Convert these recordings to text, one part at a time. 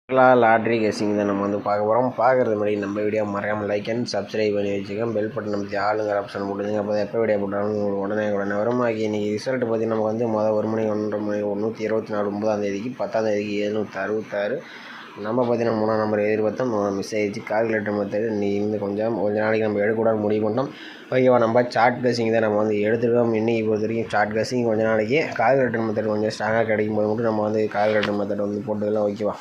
Lottery guessing தான் நம்ம வந்து பார்க்க போகிறோம். பார்க்குறது முன்னாடி நம்ம வீடியோ மறக்காமல் லைக் அண்ட் சப்ஸ்கிரைப் பண்ணி வச்சுக்கோங்க. பெல் பட்டன் நம்ம ஆளுங்கிற ஆப்ஷன் போட்டுங்க. அப்போ எப்போ வீடியோ போட்டாலும் உங்களுக்கு உடனே வரும். இன்றைக்கி ரிசல்ட் பார்த்திங்கன்னா நமக்கு வந்து 1 மணி 1:30 மணி 124 9ஆம் 10ஆம் 766 நம்ம பார்த்தீங்கன்னா 3ஆம் நம்பர் எதிர்பார்த்தோம், மிஸ் ஆகிடுச்சு. கால்குலேட்டர் மெத்தட் இன்னைக்கு கொஞ்ச நாளைக்கு நம்ம எடுக்கக்கூடாது முடிவு பண்ணோம். ஓகேவா, நம்ம சார்ட் கெஸ்ஸிங் தான் நம்ம வந்து எடுத்துருக்கோம். இன்றைக்கி பொறுத்த வரைக்கும் சார்ட் கெஸ்ஸிங் கொஞ்ச நாளைக்கு கால்குலேட்டர் மெத்தட் கொஞ்சம் ஸ்ட்ராங்காக கிடைக்கும் போது மட்டும் நம்ம வந்து கால்குலேட்டர் மெத்தட் வந்து போட்டுக்கலாம். ஓகேவா,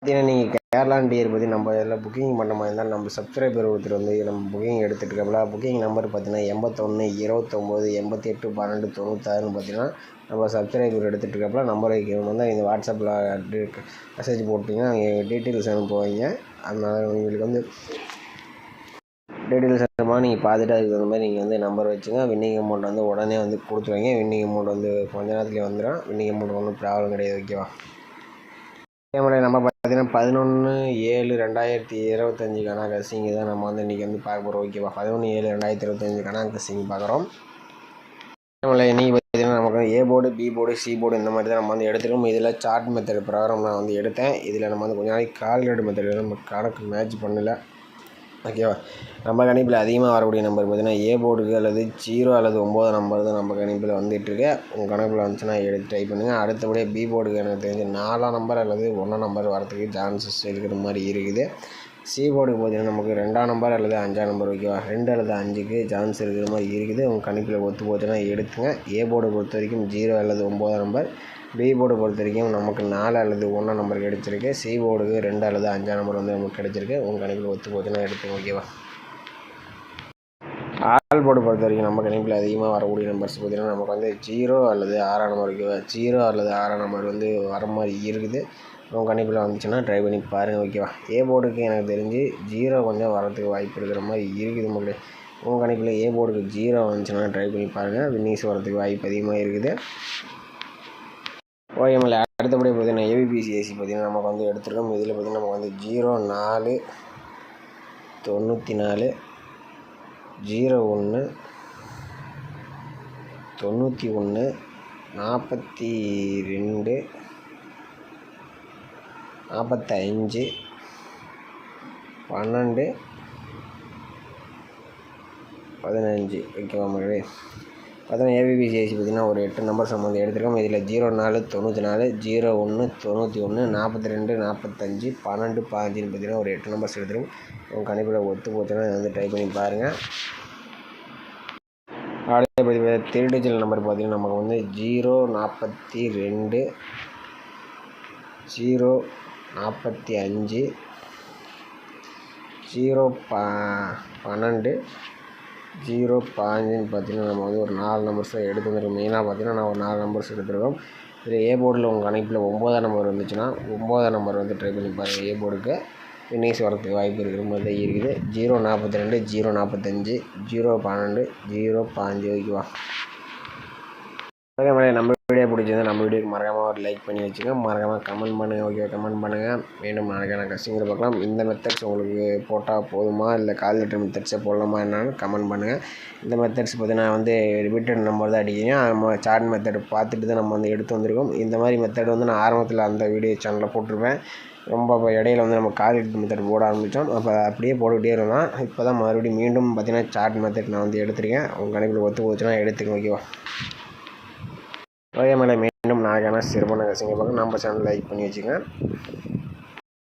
பார்த்தீங்கன்னா நீங்கள் கேரளா டியர் பற்றி நம்ம இதில் புக்கிங் பண்ண மாதிரி இருந்தால் நம்ம சப்ஸ்கிரைபர் ஒருத்தர் வந்து நம்ம புக்கிங் எடுத்துகிட்டு புக்கிங் நம்பர் பார்த்தீங்கன்னா 81 29 88 12 96 பார்த்தீங்கன்னா நம்ம சப்ஸ்கிரைபர் எடுத்துகிட்டு இருக்கப்பல நம்பருக்கு வந்து இந்த வாட்ஸ்அப்பில் மெசேஜ் போட்டிங்கன்னா நீங்கள் டீட்டெயில்ஸ் அனுப்புவீங்க. அதனால் உங்களுக்கு வந்து டீட்டெயில்ஸ் அனுப்புமா நீங்கள் பார்த்துட்டு அதுக்கு தகுந்த மாதிரி நீங்கள் வந்து நம்பர் வச்சுங்க. வின்னிங் அமௌண்ட் வந்து உடனே வந்து கொடுத்துருவீங்க. வின்னிங் அமௌண்ட் வந்து கொஞ்ச நேரத்துலேயே வந்துடும். வின்னிங் அமௌண்ட் ஒன்றும் ப்ராப்ளம் கிடையாது. ஓகேவா, நம்ம பார்த்தீங்கன்னா 11/7/2025 கெஸ்ஸிங் தான் நம்ம வந்து இன்றைக்கி வந்து பார்க்க போகிறோம். ஓகேவா, 11/7/2025 கெஸ்ஸிங் பார்க்குறோம். இன்றைக்கி பார்த்தீங்கன்னா நமக்கு A board B board C board இந்த மாதிரி தான் நம்ம வந்து எடுத்துருக்கோம். இதில் சார்ட் மெத்தட் பிரகாரம் நான் வந்து எடுத்தேன். இதில் நம்ம வந்து கொஞ்ச நாளைக்கு கால்குலேட்டர் மெத்தட் நம்ம கணக்கு மேட்ச் பண்ணல. ஓகேவா, நம்ம கணிப்பில் அதிகமாக வரக்கூடிய நம்பர் பார்த்தீங்கன்னா ஏ போர்டுக்கு அல்லது 0 அல்லது 9 நம்பர் தான் நம்ம கணிப்பில் வந்துட்டுருக்கு. உங்கள் கணக்கில் வந்துச்சுன்னா எடுத்து ட்ரை பண்ணுங்கள். அடுத்தபடியாக பி போர்டுக்கு எனக்கு தெரிஞ்சு 4ஆம் நம்பர் அல்லது 1ஆம் நம்பர் வரத்துக்கு சான்சஸ் இருக்கிற மாதிரி இருக்குது. சி போர்டுக்கு பார்த்தீங்கன்னா நமக்கு 2ஆம் நம்பர் அல்லது 5ஆம் நம்பர். ஓகேவா, 2 அல்லது 5க்கு சான்ஸ் இருக்கிற மாதிரி இருக்குது. உங்கள் கணிப்பில் ஒத்து போச்சுன்னா எடுத்துங்க. ஏ போர்டு பொறுத்த வரைக்கும் 0 அல்லது 9ஆம் நம்பர். பி போர்டு பொறுத்த வரைக்கும் நமக்கு 4 அல்லது 1ஆம் நம்பர் கிடச்சிருக்கு. சி போர்டுக்கு 2 அல்லது 5ஆம் நம்பர் வந்து நமக்கு கிடச்சிருக்கு. உங்கள் கணிப்பில் ஒத்து போச்சுன்னா எடுத்துங்க. ஓகேவா, ஆல் போர்டு பொறுத்த வரைக்கும் நம்ம கணிப்பில் அதிகமாக வரக்கூடிய நம்பர்ஸ் பார்த்திங்கன்னா நமக்கு வந்து 0 அல்லது 6ஆம் நம்பர். ஓகேவா, 0 அல்லது 6ஆம் நம்பர் வந்து வர மாதிரி இருக்குது. உங்கள் கணிப்பில் வந்துச்சுன்னா ட்ரை பண்ணி பாருங்கள். ஓகேவா, ஏ போர்டுக்கு எனக்கு தெரிஞ்சு 0 கொஞ்சம் வரத்துக்கு வாய்ப்பு இருக்கிற மாதிரி இருக்குது. மக்களே, உங்கள் கணிப்பில் ஏ போர்டுக்கு 0 வந்துச்சுன்னா ட்ரை பண்ணி பாருங்கள். வின்னிங்ஸ் வரத்துக்கு வாய்ப்பு அதிகமாக இருக்குது. ஓஎம்எல் அடுத்தபடி பார்த்திங்கன்னா ஏபிபிசிஎஸ்சி பார்த்திங்கன்னா நமக்கு வந்து எடுத்துருக்கோம். இதில் பார்த்திங்கன்னா நமக்கு வந்து 04 94 01 91 42 45 12 15. ஓகேவா மக்களே, பார்த்தீங்கன்னா ஏபிபிசிஎஸ்சி பார்த்திங்கன்னா ஒரு 8 நம்பர்ஸ் நம்ம வந்து எடுத்துருக்கோம். இதில் 04 94 01 91 42 45 12 15 பார்த்திங்கன்னா ஒரு 8 நம்பர்ஸ் எடுத்துருக்கோம். உங்கள் கணிப்பில் ஒத்து போச்சுன்னா வந்து ட்ரை பண்ணி பாருங்கள். அடுத்த 3 டிஜிட்டல் நம்பர் பார்த்திங்கன்னா நமக்கு வந்து 042 045 012 015 பார்த்திங்கன்னா நம்ம வந்து ஒரு 4 நம்பர்ஸ் தான் எடுத்து வந்துருக்கோம். மெயினாக பார்த்திங்கன்னா நான் ஒரு 4 நம்பர்ஸ் எடுத்துருக்கோம். இதில் ஏ போர்டில் உங்கள் கணிப்பில் 9ஆம் நம்பர் வந்துச்சுன்னா 9ஆம் நம்பர் வந்து ட்ரை பண்ணி பாருங்கள். ஏ போர்டுக்கு வின்னிங்ஸ் வரத்துக்கு வாய்ப்பு இருக்கிற மாதிரி தான் இருக்குது. 042 045 012 015. ஓகேவா, அதே மாதிரி நம்ம வீடியோ பிடிச்சிருந்தா நம்ம வீடியோக்கு மறக்காமல் ஒரு லைக் பண்ணி வச்சுங்க. மறக்காமல் கமெண்ட் பண்ணுங்கள். ஓகே, கமெண்ட் பண்ணுங்கள். மீண்டும் நாளைக்கான கஸ்டிங்கில் பார்க்கலாம். இந்த மெத்தட்ஸ் உங்களுக்கு போட்டால் போதுமா இல்லை கால்குலேட்டர் மெத்தட்ஸை போடலாமா என்னன்னு கமெண்ட் பண்ணுங்கள். இந்த மெத்தட்ஸ் பார்த்தீங்கன்னா வந்து ரிப்பீட்டட் நம்பர் தான் அடிக்கிறீங்க. நம்ம சார்ட் மெத்தட் பார்த்துட்டு தான் நம்ம வந்து எடுத்து வந்திருக்கோம். இந்த மாதிரி மெத்தட் வந்து நான் ஆரம்பத்தில் அந்த வீடியோ சேனலில் போட்டிருப்பேன். ரொம்ப இடையில வந்து நம்ம கால்குலேட்டர் மெத்தட் போட ஆரம்பித்தோம். அப்போ அப்படியே போட்டுக்கிட்டே இருந்தோம். இப்போ தான் மறுபடியும் மீண்டும் பார்த்தீங்கன்னா சார்ட் மெத்தட் நான் வந்து எடுத்துருக்கேன். உங்கள் கணிப்பில் ஒத்து போச்சுன்னா எடுத்துக்கங்க. ஓகேவா, ஓகே மேலே மீண்டும் நாளைக்கான சிறப்பான கசிங்க பார்க்க நம்ம சேனல் லைக் பண்ணி வச்சுக்கோங்க.